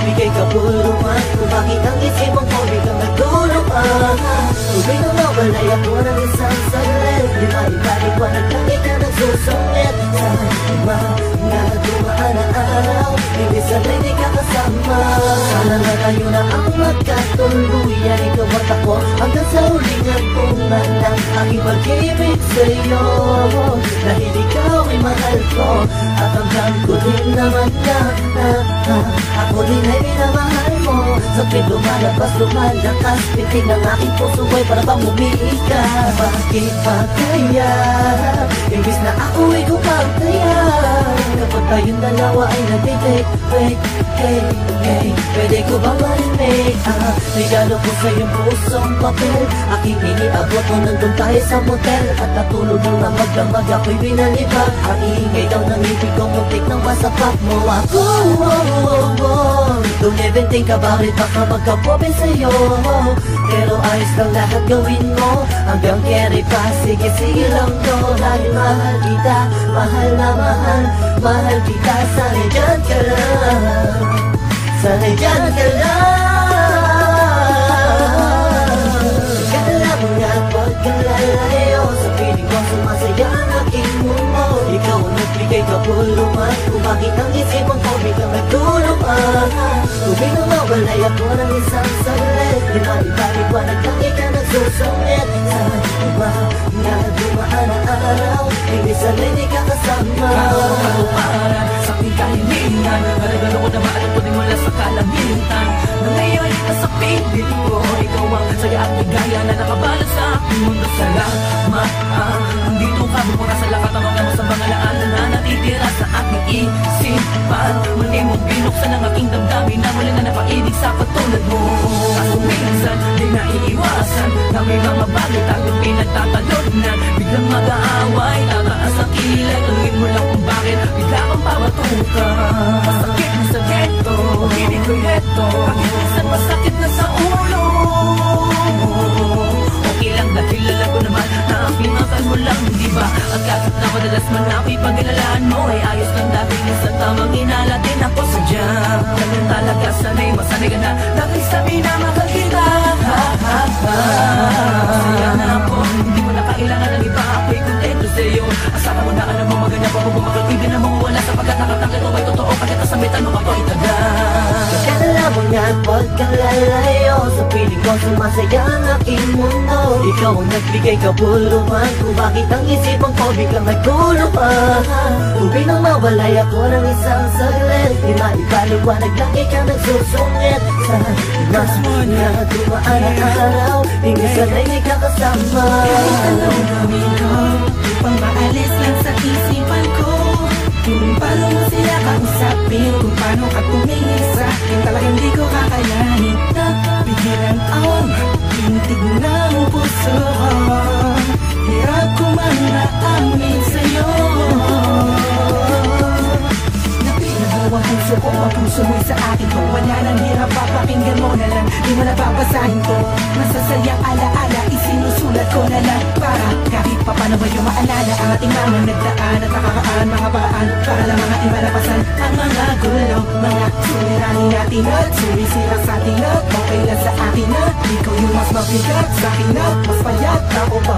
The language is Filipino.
nagbigay kabuluhan kung bakit ang isipang ko biglang nagtulungan. Tuloy na mawalay ako ng isang saglit, di maibalik-wanag lang ikaw nagsusungit. Sa mga dumaan na araw, hindi sanay di ka kasama. Sana na tayo na ang magkatuluyan, ikaw at ako hanggang sa huling hantungan ng aking pag-ibig sa'yo. Dahil ikaw ay mahal ko at hanggang ko din naman na ako din ay minamahal mo. Sakit lumalabas, lumalakas, piting ng aking puso ay para bang umiika. Bakit ba kaya imbis na ako ay kumagtaya kapag tayong dalawa ay nagtitake? Hey, pwede ko ba marinig? Regalo ko sa iyong pusong papel, aking iniabot mo nandun tayo sa motel. At natulog ng magdamag ako'y binalibag. Ang iingay daw ng ibig ko, muntik nang masapak mo ako. Don't even think about it, baka magkapopin sa'yo. Pero ayos lang lahat gawin mo hanggang carry pa, sige lang to. Dahil mahal kita, mahal na mahal kita. Sana'y dyan ka lang, sana'y dyan ka lang. Kala mo nga pagkalalayo, sa piling ko sumasaya ang aking mundo. Ikaw ang nagbigay kabuluhan kung bakit ang isipan ko biglang nagtulungan. Tubig na mawalay ako ng isang saglit, di maibalik-wanag lang ikaw nagsusungit. Sa mga dumaan na araw, hindi sanay di ka kasama. Kaparan sa aking kahilingan, maragalo ko na maalam ko din mula sa kalangitan. Na ngayon nasa piling ko, ikaw ang saga at ligaya na nakabalot sa aking mundo. Salamat, nandito ka bumura sa lakat ang mga masamang alaala na natitira sa aking isipan. Muli mo binuksan ang aking damdamin na wala na napainig sa katulad mo. Kaso minsan di naiiwasan na may mga bagay tayong pinagtatalodnan. Biglang mag-aaway, tataas ang kilay, tuloyin mo lang kung bakit bigla kang pawatuka. Masakit na sa ghetto, hindi ko'y heto, bakit minsan masakit na sa ulo. Okay lang dahil alam ko naman na ang pinakal mo lang, di ba? At kahit na madalas man ako ipaglalaan mo ay ayos lang dahil sa tamang hinala din ako sa jam. Ganyan talaga, sanay masanay ka na dahil sabi na mahal kita. Masaya na ako, hindi mo na kailangan ng iba, ako'y kontento sa'yo. Asahan mo na alam mo maganda pa kung bumakal, hindi na mawala sapagkat nakatanggal ko ay totoo, pagkat nasambitan mo ako'y tagal. Kala mo nga pagkalalayo, sa piling ko sumasaya ang aking mundo. Ikaw ang nagbigay kabuluhan kung bakit ang isipan ko biglang nagtulungan. Tubig nang mawalay ako ng isang saglit, di maipaliwanag lang ikaw nagsusungit. Sa mga dumaan na araw, hindi sanay di ka kasama. Kahit anong gawin ko upang maalis lang sa isipan ko, kung paano mo sila kausapin, kung paano ka tumingin sa akin, talagang di ko kakayanin. Napigilan ang tintig ng puso ko, hirap ko man naamin sa'yo. Napinahaw ang puso ko, ang puso mo'y sa akin ko. Wala nang hirap, papakinggan mo na lang, di mo na babasahin ko. Masasayang alaala, isinusulat ko na lang, para kahit pa paano ba yung maalala ang ating mga nagdaan at nakakaan mga paraan para lang mga imalapasan ang mga gulo, mga suliranin natin at sumisira sa atin at okay lang sa akin na ikaw yung mas mabigat sa akin at mas payat ako pa.